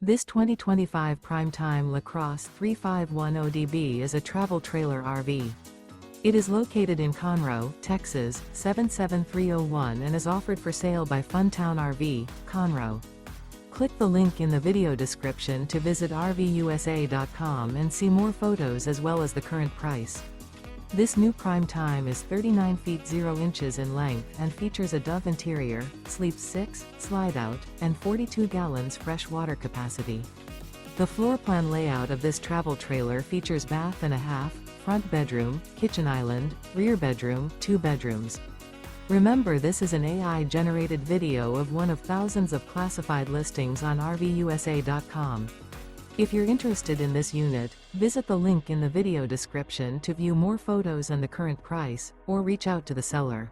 This 2025 Prime Time LaCrosse 3510DB is a travel trailer RV. It is located in Conroe, Texas, 77301 and is offered for sale by Funtown RV, Conroe. Click the link in the video description to visit RVUSA.com and see more photos as well as the current price. This new Prime Time is 39 feet 0 inches in length and features a Dove interior, sleeps 6, slide-out, and 42 gallons fresh water capacity. The floor plan layout of this travel trailer features bath and a half, front bedroom, kitchen island, rear bedroom, 2 bedrooms. Remember, this is an AI-generated video of one of thousands of classified listings on RVUSA.com. If you're interested in this unit, visit the link in the video description to view more photos and the current price, or reach out to the seller.